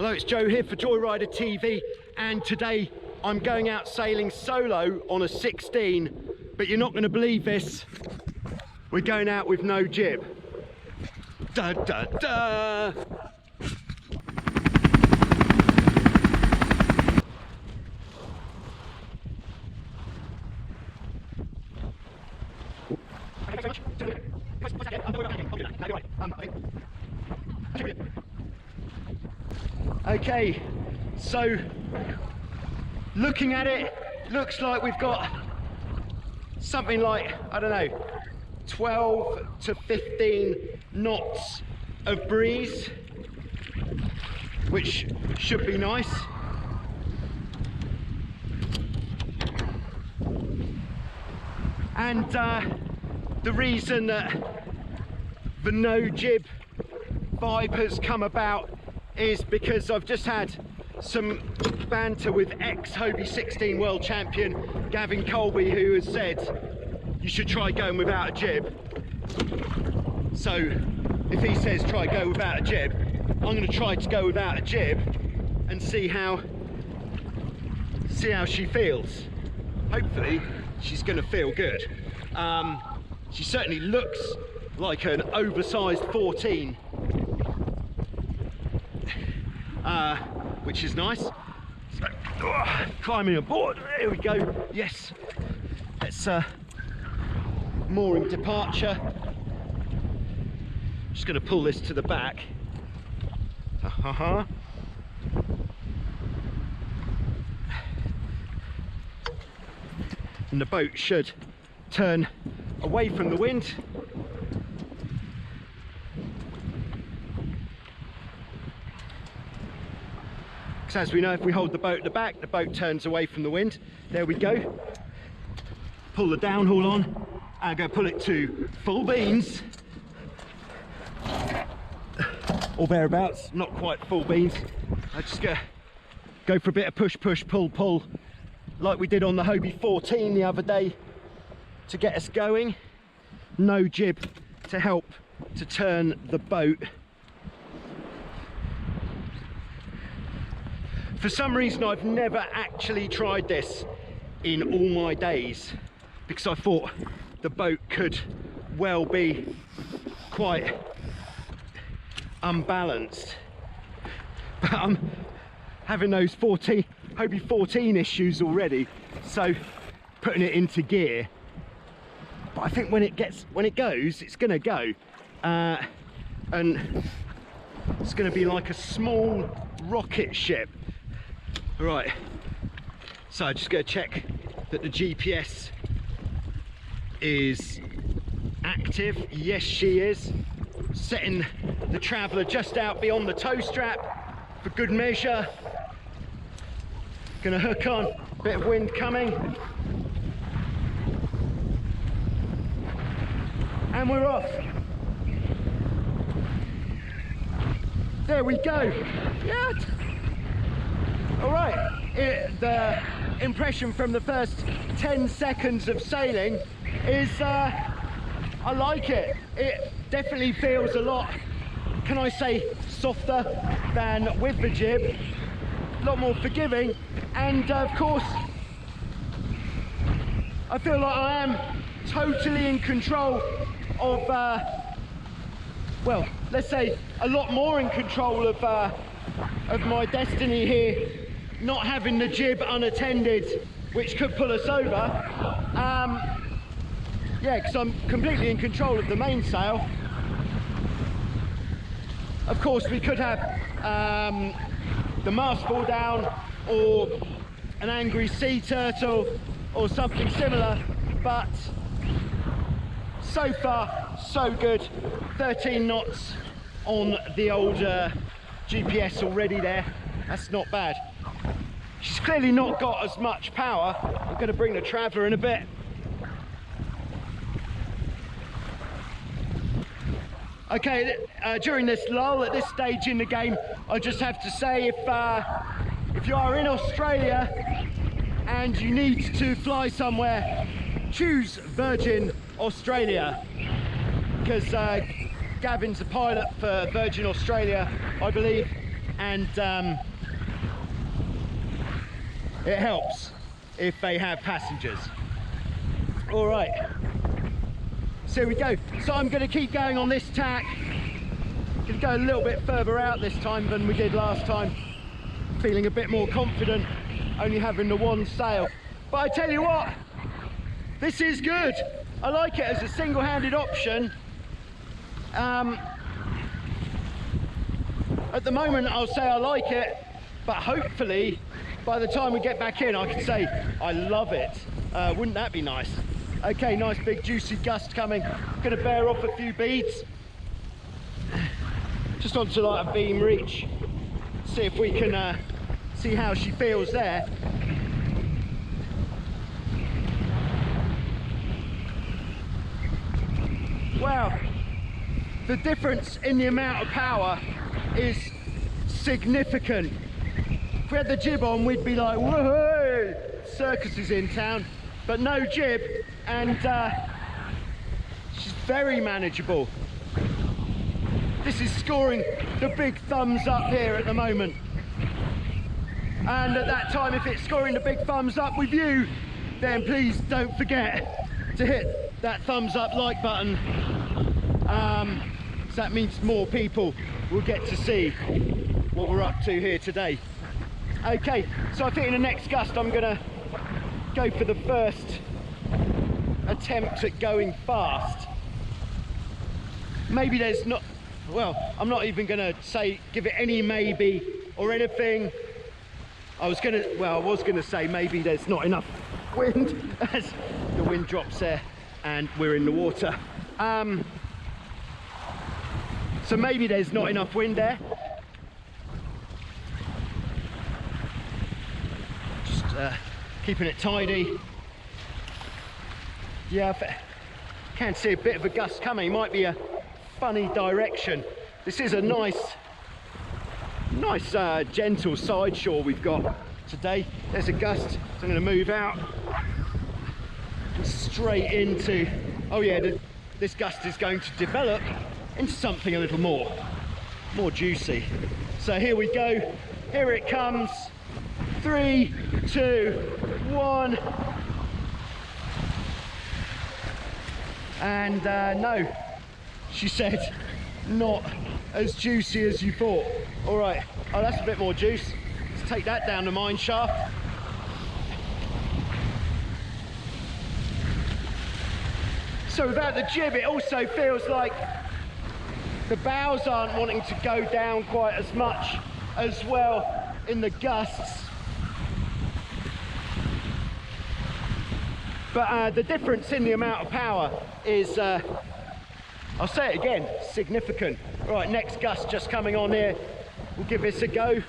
Hello, it's Joe here for Joyrider TV, and today I'm going out sailing solo on a 16, but you're not going to believe this. We're going out with no jib. Da da da! Okay, so looking at it, looks like we've got something like, I don't know, 12 to 15 knots of breeze, which should be nice. And the reason that the no jib vibe has come about is because I've just had some banter with ex-Hobie 16 world champion Gavin Colby, who has said you should try going without a jib. So if he says try go without a jib, I'm going to try to go without a jib and see how she feels. Hopefully she's going to feel good. She certainly looks like an oversized 14, which is nice. So, climbing aboard, there we go. Yes, let's mooring departure. Just going to pull this to the back. And the boat should turn away from the wind. Because as we know, if we hold the boat at the back, the boat turns away from the wind. There we go. Pull the downhaul on and go pull it to full beans. Or thereabouts, not quite full beans. I just go for a bit of push, push, pull, pull, like we did on the Hobie 14 the other day to get us going. No jib to help to turn the boat. For some reason I've never actually tried this in all my days, because I thought the boat could well be quite unbalanced. But I'm having those Hobie 14 issues already, so putting it into gear. But I think when it goes, it's gonna go, and it's gonna be like a small rocket ship. Right, so I'm just going to check that the GPS is active. Yes, she is. Setting the traveller just out beyond the tow strap for good measure. Going to hook on, bit of wind coming. And we're off. There we go. Yeah. All right, the impression from the first 10 seconds of sailing is I like it. It definitely feels a lot, can I say, softer than with the jib, a lot more forgiving, and of course I feel like I am totally in control of, well, let's say a lot more in control of my destiny here, not having the jib unattended, which could pull us over. Yeah, because I'm completely in control of the mainsail. Of course, we could have the mast fall down, or an angry sea turtle, or something similar, but so far, so good. 13 knots on the old GPS already there. That's not bad. She's clearly not got as much power. I'm going to bring the traveller in a bit. Okay, during this lull, at this stage in the game, I just have to say, if you are in Australia and you need to fly somewhere, choose Virgin Australia, because Gavin's a pilot for Virgin Australia, I believe, and it helps if they have passengers. All right, so here we go. So I'm going to keep going on this tack. Going to go a little bit further out this time than we did last time. Feeling a bit more confident, only having the one sail. But I tell you what, this is good. I like it as a single-handed option. At the moment, I'll say I like it, but hopefully, by the time we get back in, I can say I love it. Wouldn't that be nice? Okay, nice big juicy gust coming. Gonna bear off a few beads. Just onto like a beam reach. See if we can see how she feels there. Wow, the difference in the amount of power is significant. If we had the jib on, we'd be like, whoa, circus is in town, but no jib, and she's very manageable. This is scoring the big thumbs up here at the moment. And at that time, if it's scoring the big thumbs up with you, then please don't forget to hit that thumbs up like button. So that means more people will get to see what we're up to here today. Okay, so I think in the next gust I'm gonna go for the first attempt at going fast. Maybe there's not, well, I'm not even gonna say give it any maybe or anything. I was gonna say maybe there's not enough wind as the wind drops there and we're in the water. So maybe there's not enough wind there. Just keeping it tidy. Yeah, I can see a bit of a gust coming. Might be a funny direction. This is a nice gentle side shore we've got today. There's a gust, so I'm going to move out straight into, oh yeah, this gust is going to develop into something a little more juicy. So here we go, here it comes. 3, 2, 1. And no, she said not as juicy as you thought. All right, oh, that's a bit more juice. Let's take that down the mine shaft. So without the jib, it also feels like the bows aren't wanting to go down quite as much as well in the gusts. But the difference in the amount of power is, I'll say it again, significant. All right, next gust just coming on here. We'll give this a go.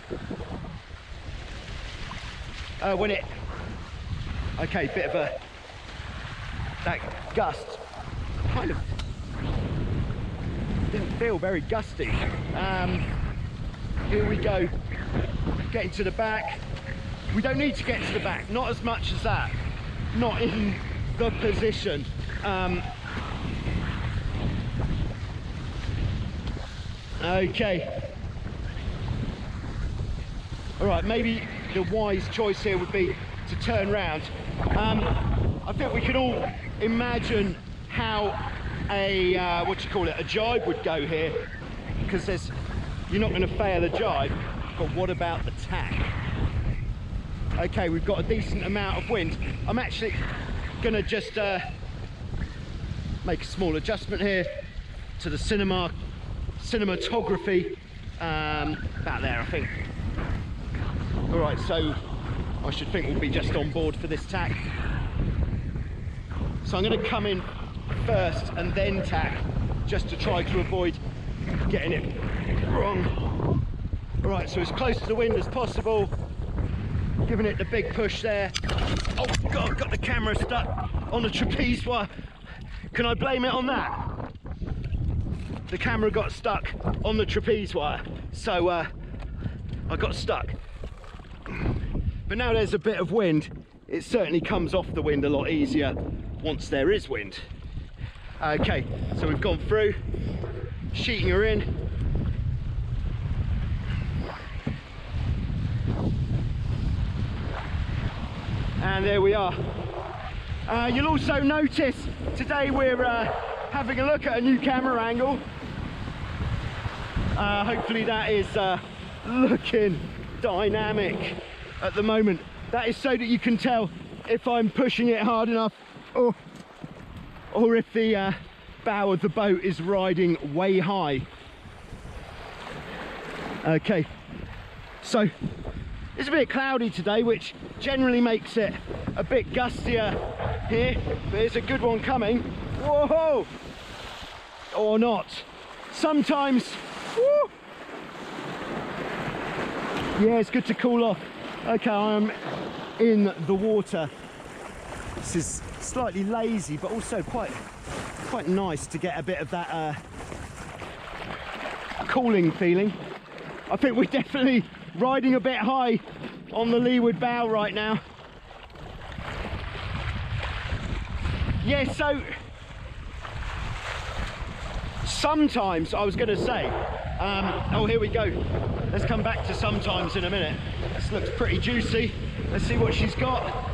Okay, bit of that gust kind of didn't feel very gusty. Here we go, getting to the back. We don't need to get to the back, not as much as that, not in the position. Okay. All right, maybe the wise choice here would be to turn round. I think we can all imagine how a a jibe would go here, because you're not going to fail a jibe, but what about the tack? Okay, we've got a decent amount of wind. I'm actually going to just make a small adjustment here to the cinematography, about there I think. All right, so I should think we'll be just on board for this tack. So I'm going to come in first and then tack, just to try to avoid getting it wrong. All right, so as close to the wind as possible, giving it the big push there. Oh God, got the camera stuck on the trapeze wire. Can I blame it on that? The camera got stuck on the trapeze wire, so I got stuck. But now there's a bit of wind, it certainly comes off the wind a lot easier once there is wind. Okay, so we've gone through, sheeting her in. And there we are. You'll also notice today we're having a look at a new camera angle. Hopefully that is looking dynamic at the moment. That is so that you can tell if I'm pushing it hard enough or if the bow of the boat is riding way high. Okay, so it's a bit cloudy today, which generally makes it a bit gustier here. There's a good one coming. Whoa! Or not. Sometimes, woo! Yeah, it's good to cool off. Okay, I'm in the water. This is slightly lazy, but also quite nice to get a bit of that cooling feeling. I think we're definitely riding a bit high on the leeward bow right now. Yeah, so sometimes I was going to say, oh, here we go. Let's come back to sometimes in a minute. This looks pretty juicy. Let's see what she's got.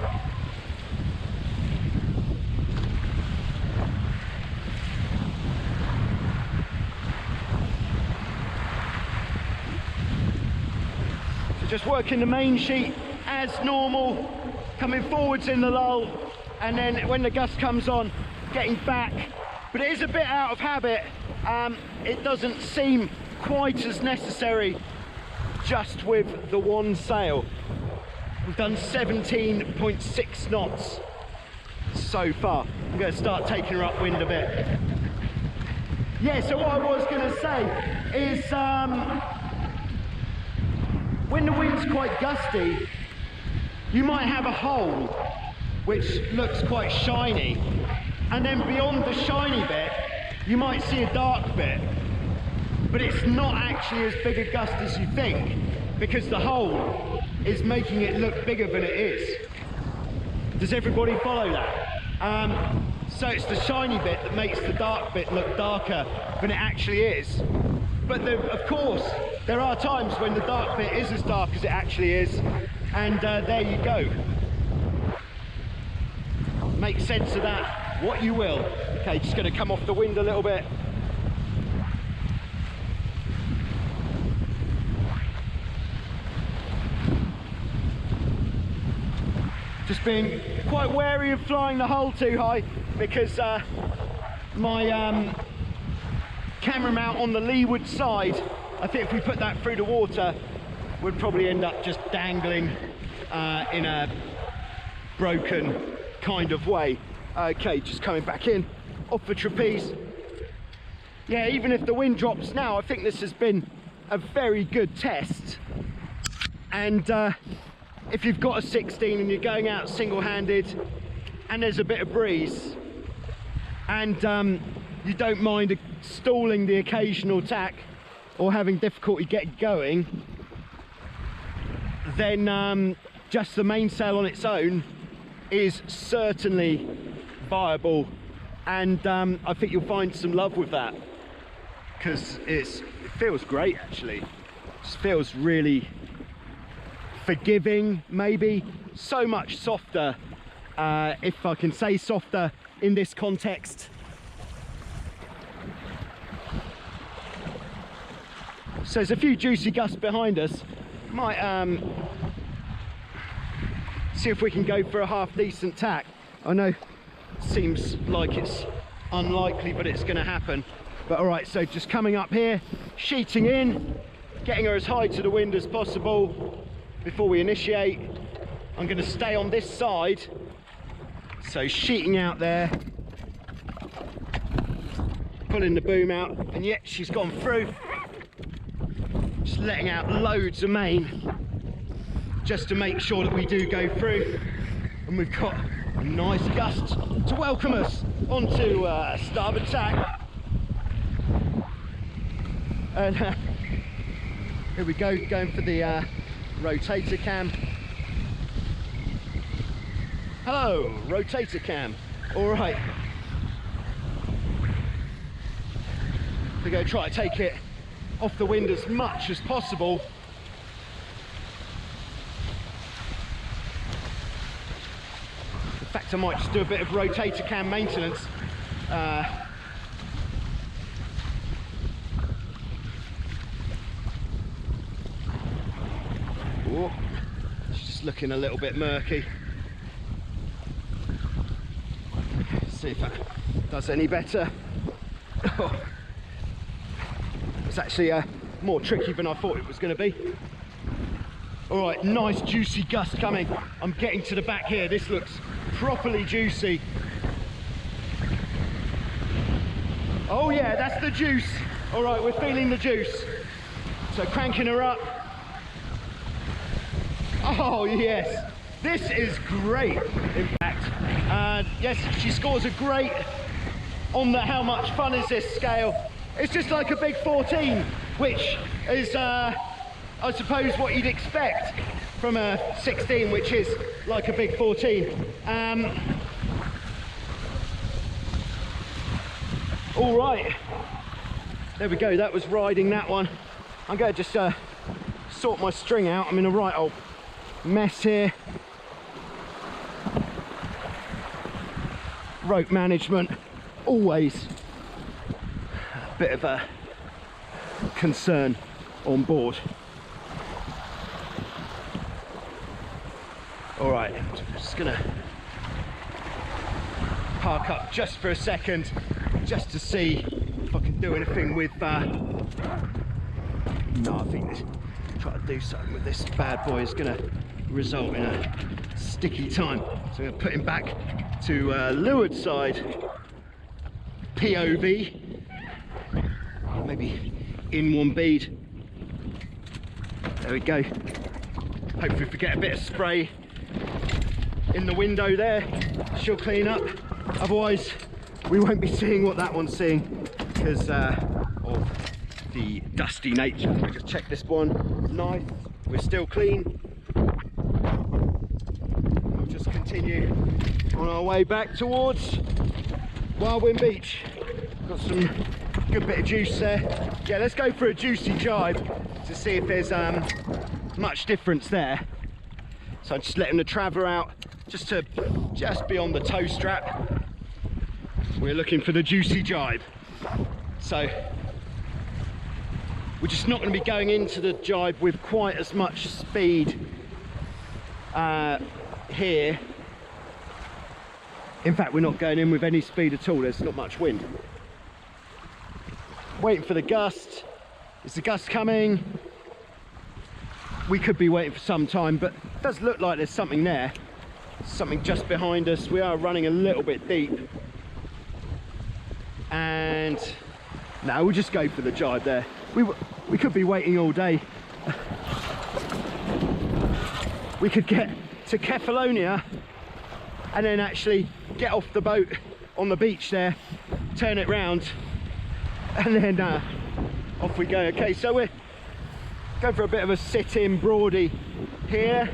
Just working the main sheet as normal, coming forwards in the lull, and then when the gust comes on, getting back. But it is a bit out of habit. It doesn't seem quite as necessary just with the one sail. We've done 17.6 knots so far. I'm going to start taking her upwind a bit. Yeah, so what I was going to say is when the wind's quite gusty, you might have a hole which looks quite shiny, and then beyond the shiny bit you might see a dark bit, but it's not actually as big a gust as you think, because the hole is making it look bigger than it is. Does everybody follow that? So it's the shiny bit that makes the dark bit look darker than it actually is. But of course, there are times when the dark bit is as dark as it actually is, and there you go. Make sense of that, what you will. Okay, just going to come off the wind a little bit. Just being quite wary of flying the hull too high, because my camera mount on the leeward side, I think if we put that through the water, we'd probably end up just dangling in a broken kind of way. Okay, just coming back in off the trapeze. Yeah, even if the wind drops now, I think this has been a very good test. And if you've got a 16 and you're going out single-handed and there's a bit of breeze and you don't mind stalling the occasional tack or having difficulty getting going, then just the mainsail on its own is certainly viable, and I think you'll find some love with that, because it feels great actually. It just feels really forgiving, maybe so much softer, if I can say softer in this context. So there's a few juicy gusts behind us. Might see if we can go for a half decent tack. I know it seems like it's unlikely, but it's going to happen. But all right, so just coming up here, sheeting in, getting her as high to the wind as possible before we initiate. I'm going to stay on this side, so sheeting out there, pulling the boom out, and yet she's gone through. Just letting out loads of main just to make sure that we do go through, and we've got a nice gust to welcome us onto starboard tack. And here we go, going for the rotator cam. Hello, rotator cam. All right, we're going to try to take it off the wind as much as possible. So I might just do a bit of rotator cam maintenance. Oh, it's just looking a little bit murky. See if that does any better. Oh, it's actually more tricky than I thought it was going to be. All right, nice juicy gust coming. I'm getting to the back here. This looks properly juicy. Oh yeah, that's the juice. All right, we're feeling the juice. So cranking her up. Oh yes, this is great, in fact. Yes, she scores a great on the how much fun is this scale. It's just like a big 14, which is, I suppose, what you'd expect from a 16, which is like a big 14. All right, there we go. That was riding that one. I'm going to just sort my string out. I'm in a right old mess here. Rope management, always a bit of a concern on board. All right, I'm just gonna park up just for a second, just to see if I can do anything with no, I think this, try to do something with this bad boy is gonna result in a sticky time. So I'm gonna put him back to leeward side POV, maybe in one bead. There we go. Hopefully if we get a bit of spray in the window there, she'll clean up. Otherwise we won't be seeing what that one's seeing because of the dusty nature. Let me just check this one. Nice, we're still clean. We'll just continue on our way back towards Wild Beach. Got some good bit of juice there. Yeah, let's go for a juicy jibe to see if there's much difference there. So I'm just letting the traveller out just beyond the toe strap. We're looking for the juicy jibe. So we're just not going to be going into the jibe with quite as much speed here. In fact, we're not going in with any speed at all. There's not much wind. Waiting for the gust. Is the gust coming? We could be waiting for some time, but it does look like there's something there. Something just behind us. We are running a little bit deep. And no, we'll just go for the jibe there. We could be waiting all day. We could get to Kefalonia and then actually get off the boat on the beach there, turn it round, and then off we go. Okay, so we're going for a bit of a sit-in Broady here.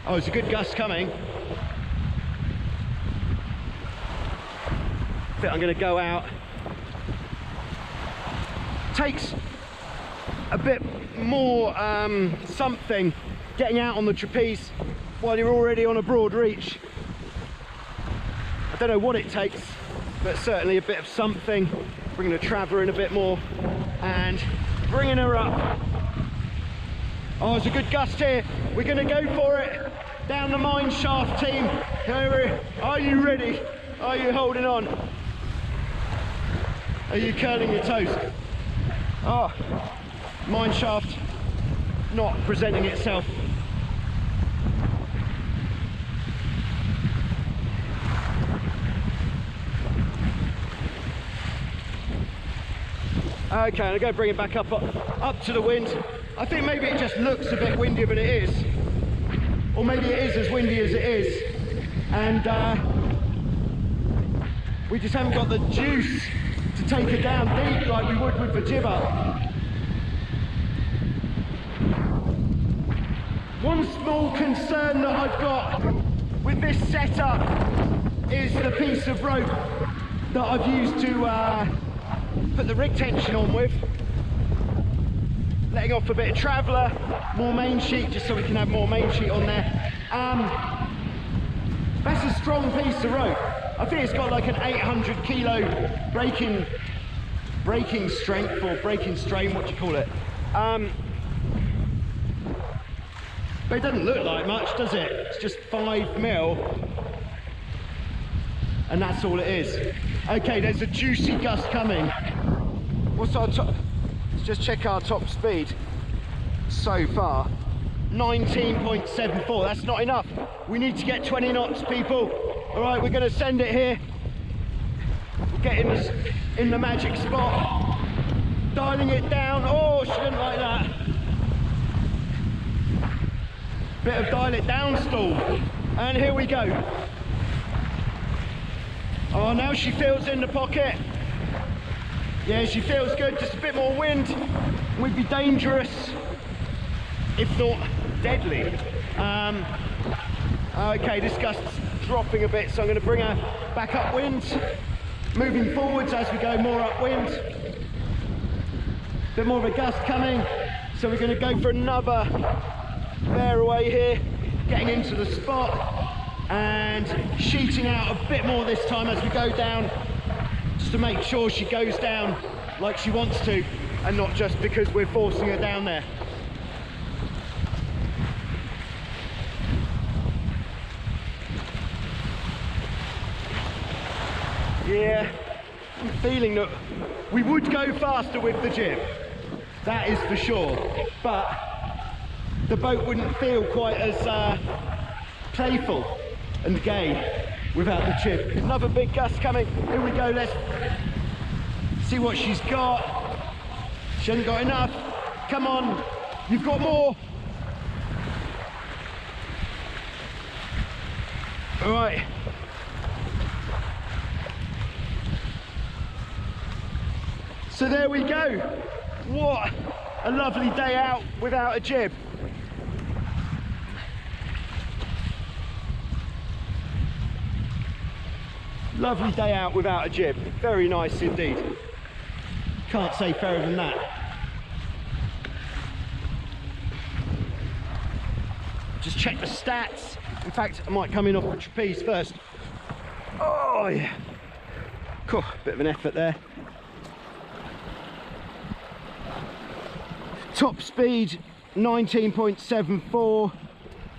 Oh, there's a good gust coming. I think I'm going to go out. Takes a bit more something getting out on the trapeze while you're already on a broad reach. I don't know what it takes, but certainly a bit of something. Bringing the traveller in a bit more and bringing her up. Oh, there's a good gust here. We're going to go for it. Down the mine shaft, team. Are you ready? Are you holding on? Are you curling your toes? Oh, mine shaft not presenting itself. Okay, I'm going to bring it back up to the wind. I think maybe it just looks a bit windier than it is. Or maybe it is as windy as it is. And we just haven't got the juice to take it down deep like we would with the jibber. One small concern that I've got with this setup is the piece of rope that I've used to put the rig tension on with. Letting off a bit of traveller, more main sheet, just so we can have more main sheet on there. That's a strong piece of rope. I think it's got like an 800 kilo braking strength or braking strain, what do you call it? But it doesn't look like much, does it? It's just 5 mil. And that's all it is. Okay, there's a juicy gust coming. What's our top? Let's just check our top speed so far. 19.74, that's not enough. We need to get 20 knots, people. All right, we're gonna send it here. We'll get in the magic spot. Dialing it down. Oh, she didn't like that. Bit of dial it down stall. And here we go. Oh, now she feels in the pocket. Yeah, she feels good. Just a bit more wind would be dangerous, if not deadly. Okay, this gust's dropping a bit, so I'm going to bring her back upwind. Moving forwards as we go more upwind. Bit more of a gust coming, so we're going to go for another bear away here, getting into the spot and sheeting out a bit more this time as we go down, just to make sure she goes down like she wants to and not just because we're forcing her down there. Yeah, I'm feeling that we would go faster with the jib, that is for sure, but the boat wouldn't feel quite as playful and gay without the jib. Another big gust coming. Here we go, let's see what she's got. She hasn't got enough. Come on, you've got more. All right. So there we go. What a lovely day out without a jib. Lovely day out without a jib. Very nice indeed. Can't say fairer than that. Just check the stats. In fact, I might come in off the trapeze first. Oh yeah. Cool, bit of an effort there. Top speed 19.74.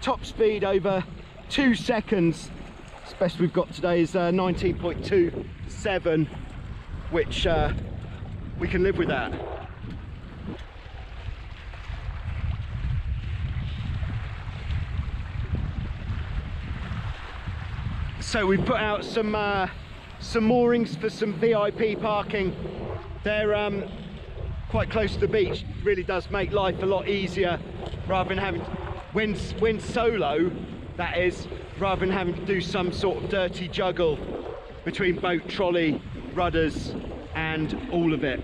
Top speed over 2 seconds. The best we've got today is 19.27, which we can live with that. So we put out some moorings for some VIP parking. They're quite close to the beach. Really does make life a lot easier rather than having, when solo, that is, rather than having to do some sort of dirty juggle between boat, trolley, rudders and all of it.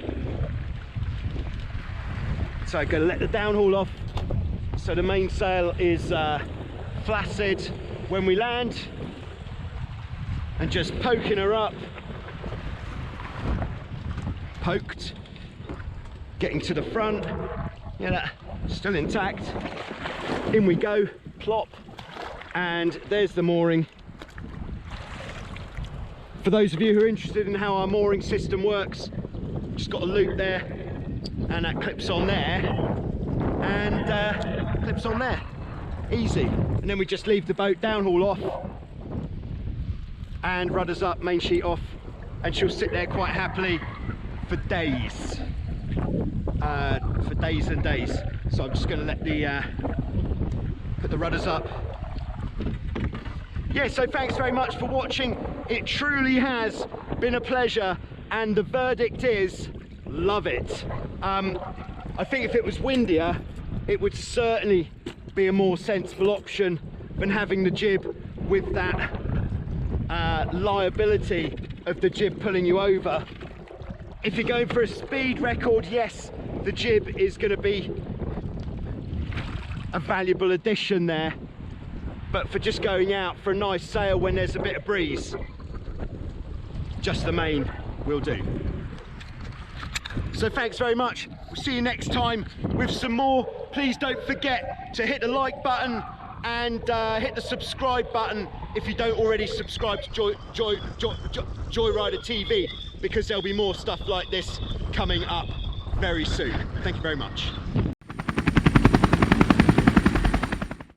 So I'm going to let the downhaul off so the mainsail is flaccid when we land, and just poking her up. Poked, getting to the front. Yeah, that still intact. In we go, plop, and there's the mooring. For those of you who are interested in how our mooring system works, just got a loop there, and that clips on there, and clips on there. Easy. And then we just leave the boat downhaul off, and rudders up, main sheet off, and she'll sit there quite happily for days. For days and days. So I'm just going to let the put the rudders up. Yeah, so thanks very much for watching. It truly has been a pleasure, and the verdict is love it. I think if it was windier, it would certainly be a more sensible option than having the jib with that liability of the jib pulling you over. If you're going for a speed record, yes, the jib is going to be a valuable addition there, but for just going out for a nice sail when there's a bit of breeze, just the main will do. So thanks very much. We'll see you next time with some more. Please don't forget to hit the like button, and hit the subscribe button if you don't already subscribe to Joyrider TV, because there'll be more stuff like this coming up very soon. Thank you very much.